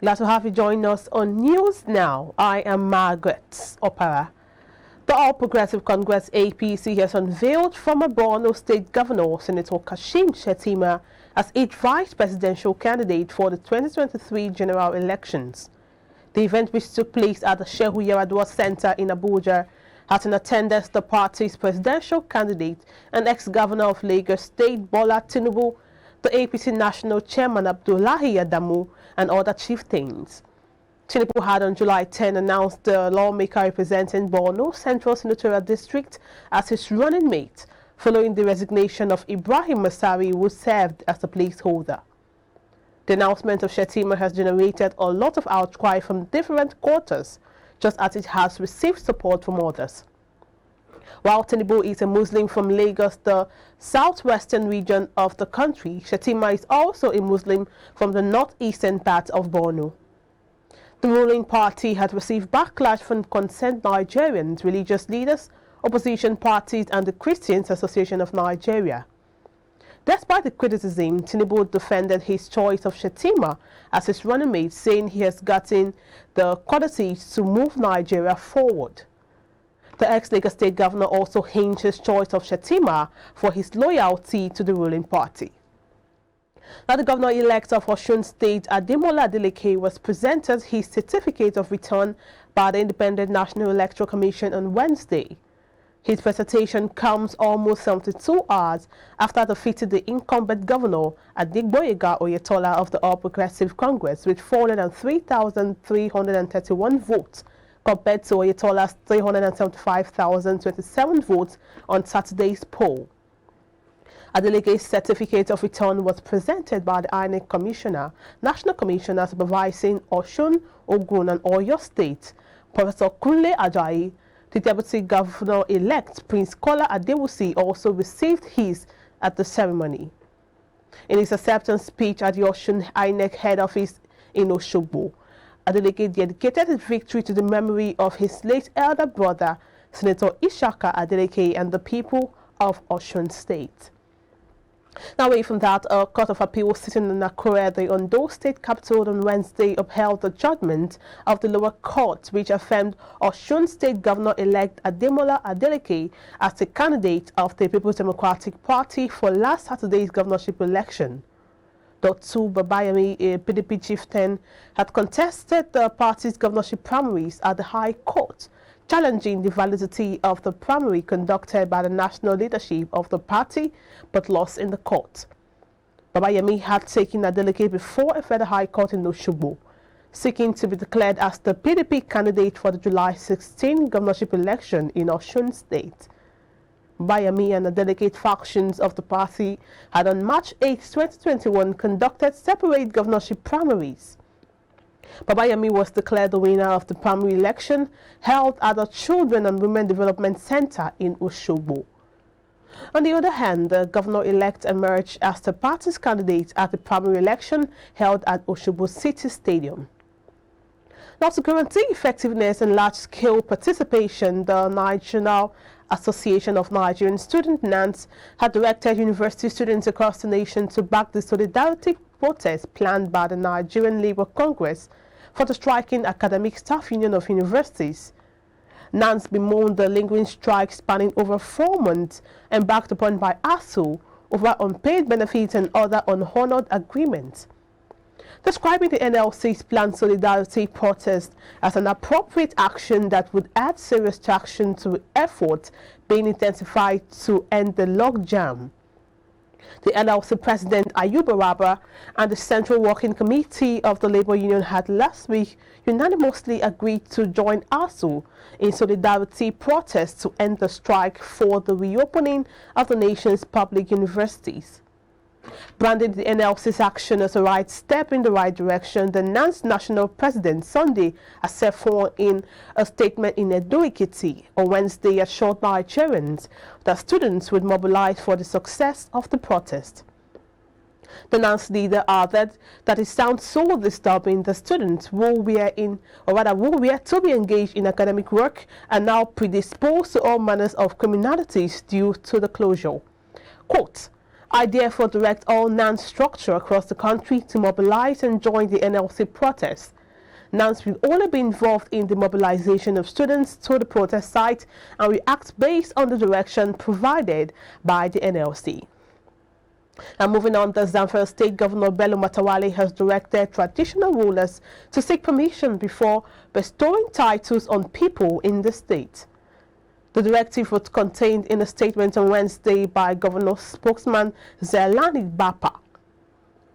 Glad to have you join us on News Now. I am Margaret Opera. The All Progressive Congress APC has unveiled former Borno State Governor Senator Kashim Shettima as its vice presidential candidate for the 2023 general elections. The event, which took place at the Shehu Yaradua Center in Abuja, had in attendance the party's presidential candidate and ex-governor of Lagos State Bola Tinubu, the APC national chairman Abdullahi Adamu, and other chieftains. Tinubu had on July 10 announced the lawmaker representing Borno Central Senatorial District as his running mate, following the resignation of Ibrahim Masari, who served as a placeholder. The announcement of Shettima has generated a lot of outcry from different quarters, just as it has received support from others. While Tinubu is a Muslim from Lagos, the southwestern region of the country, Shettima is also a Muslim from the northeastern part of Borno. The ruling party had received backlash from concerned Nigerians, religious leaders, opposition parties, and the Christians Association of Nigeria. Despite the criticism, Tinubu defended his choice of Shettima as his running mate, saying he has gotten the qualities to move Nigeria forward. The ex-Lagos State governor also hinged his choice of Shettima for his loyalty to the ruling party. Now, the governor-elect of OSUN State, ADELEKE'S, was presented his certificate of return by the Independent National Electoral Commission on Wednesday. His presentation comes almost 72 hours after defeating the incumbent governor, Adegboyega Oyetola of the All Progressive Congress, with 403,331 votes, compared to Oyetola's 375,027 votes on Saturday's poll. Adeleke's certificate of return was presented by the INEC Commissioner, National Commissioner supervising Osun, Ogun, and Oyo State, Professor Kunle Ajayi. The Deputy Governor-elect, Prince Kola Adewusi, also received his at the ceremony. In his acceptance speech at the Osun INEC head office in Osogbo, Adeleke dedicated his victory to the memory of his late elder brother, Senator Ishaka Adeleke, and the people of Osun State. Now, away from that, a court of appeal sitting in Akure, the Ondo State capital, on Wednesday upheld the judgment of the lower court, which affirmed Osun State Governor-elect Ademola Adeleke as the candidate of the People's Democratic Party for last Saturday's governorship election. Dr. Babayemi, a PDP chieftain, had contested the party's governorship primaries at the High Court, challenging the validity of the primary conducted by the national leadership of the party, but lost in the court. Babayemi had taken Adeleke before a federal high court in Osogbo, seeking to be declared as the PDP candidate for the July 16 governorship election in Osun State. Babayemi and the delegate factions of the party had on March 8, 2021 conducted separate governorship primaries. Babayemi was declared the winner of the primary election held at the Children and Women Development Center in Osogbo. On the other hand, the governor-elect emerged as the party's candidate at the primary election held at Osogbo City Stadium. Now, to guarantee effectiveness and large-scale participation, the National Association of Nigerian Students, NANS, had directed university students across the nation to back the solidarity protest planned by the Nigerian Labour Congress for the striking Academic Staff Union of Universities. NANS bemoaned the lingering strike spanning over 4 months embarked upon by ASUU over unpaid benefits and other unhonored agreements. Describing the NLC's planned solidarity protest as an appropriate action that would add serious traction to efforts being intensified to end the logjam. The NLC President Ayub Araba and the Central Working Committee of the Labour Union had last week unanimously agreed to join ASUU in solidarity protests to end the strike for the reopening of the nation's public universities. Branding the NLC's action as a right step in the right direction, the NANS National President Sunday has set forth in a statement in Edo-Ekiti on Wednesday assured Nigerians that students would mobilize for the success of the protest. The NANS leader added that it sounds so disturbing that students who were to be engaged in academic work are now predisposed to all manners of criminalities due to the closure. Quote, I therefore direct all NANS structure across the country to mobilize and join the NLC protest. NANS will only be involved in the mobilization of students to the protest site and will act based on the direction provided by the NLC. And moving on, the ZAMFARA State Governor Bello Matawalle has directed traditional rulers to seek permission before bestowing titles on people in the state. The directive was contained in a statement on Wednesday by Governor spokesman Zelani Bapa.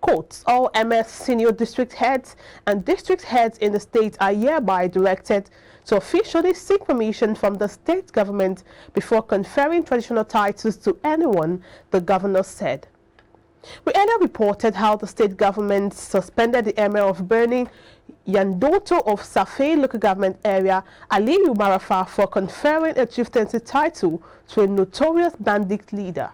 Quotes, all MS senior district heads and district heads in the state are hereby directed to officially seek permission from the state government before conferring traditional titles to anyone, the governor said. We earlier reported how the state government suspended the Emir of Birni Yandoto of Safe local government area, Aliyu Marafa, for conferring a chieftaincy title to a notorious bandit leader.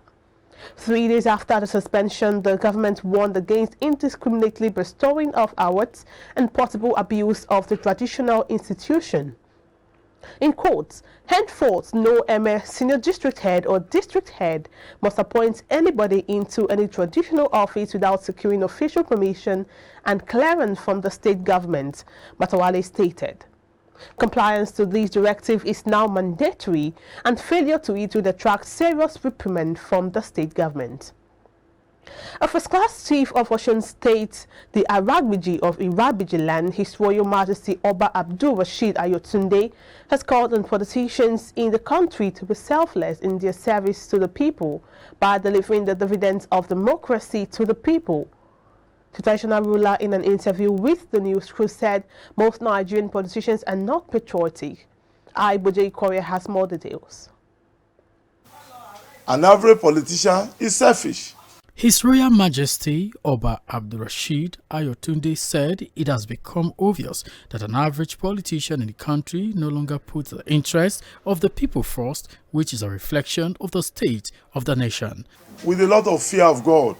3 days after the suspension, the government warned against indiscriminately bestowing of awards and possible abuse of the traditional institution. In quotes, henceforth, no Emir, senior district head or district head must appoint anybody into any traditional office without securing official permission and clearance from the state government, Matawalle stated. Compliance to this directive is now mandatory, and failure to it would attract serious reprimand from the state government. A first-class chief of Osun State, the Aragbiji of Iragbiji land, His Royal Majesty Oba Abdul Rashid Ayotunde, has called on politicians in the country to be selfless in their service to the people by delivering the dividends of democracy to the people. The traditional ruler, in an interview with the news crew, said most Nigerian politicians are not patriotic. IBrandTV has more details. An average politician is selfish. His Royal Majesty Oba Abdul Rashid Ayotunde said it has become obvious that an average politician in the country no longer puts the interests of the people first, which is a reflection of the state of the nation. With a lot of fear of God,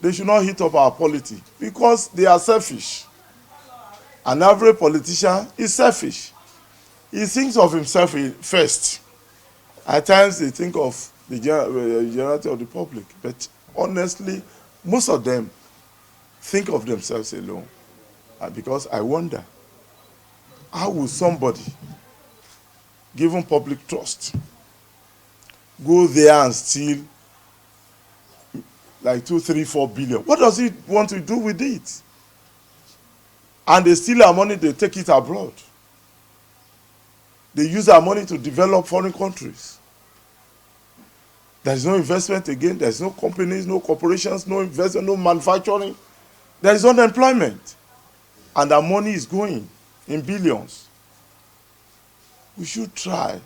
they should not hit up our polity because they are selfish. An average politician is selfish. He thinks of himself first. At times they think of the generality of the public, but honestly, most of them think of themselves alone. Because I wonder, how will somebody, given public trust, go there and steal like 2, 3, 4 billion? What does he want to do with it? And they steal our money, they take it abroad. They use our money to develop foreign countries. There is no investment again. There is no companies, no corporations, no investment, no manufacturing. There is unemployment. And our money is going in billions. We should try.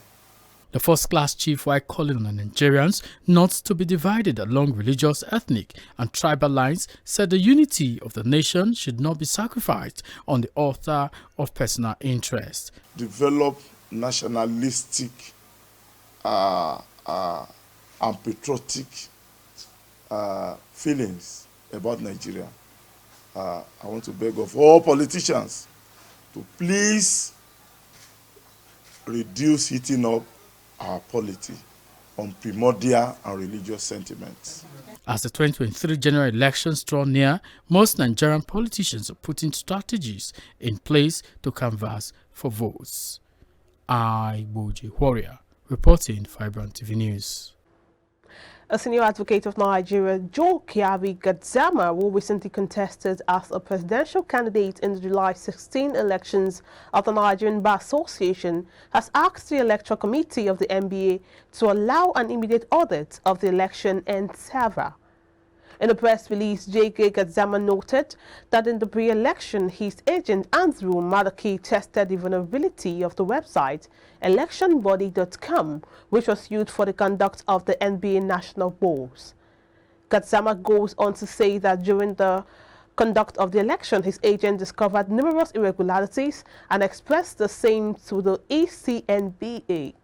The first-class chief, while calling on Nigerians not to be divided along religious, ethnic and tribal lines, said the unity of the nation should not be sacrificed on the altar of personal interest. Develop nationalistic and patriotic feelings about Nigeria. I want to beg of all politicians to please reduce heating up our polity on primordial and religious sentiments. As the 2023 general elections draw near, most Nigerian politicians are putting strategies in place to canvass for votes. IBrandTV reporting for IBrandTV News. A senior advocate of Nigeria, Joe Kiari GADZAMA, who recently contested as a presidential candidate in the July 16 elections of the Nigerian Bar Association, has asked the Electoral Committee of the NBA to allow an immediate audit of the election and server. In a press release, JK GADZAMA noted that in the pre-election, his agent Andrew Madaki tested the vulnerability of the website electionbody.com, which was used for the conduct of the NBA national bowls. GADZAMA goes on to say that during the conduct of the election, his agent discovered numerous irregularities and expressed the same to the ECNBA.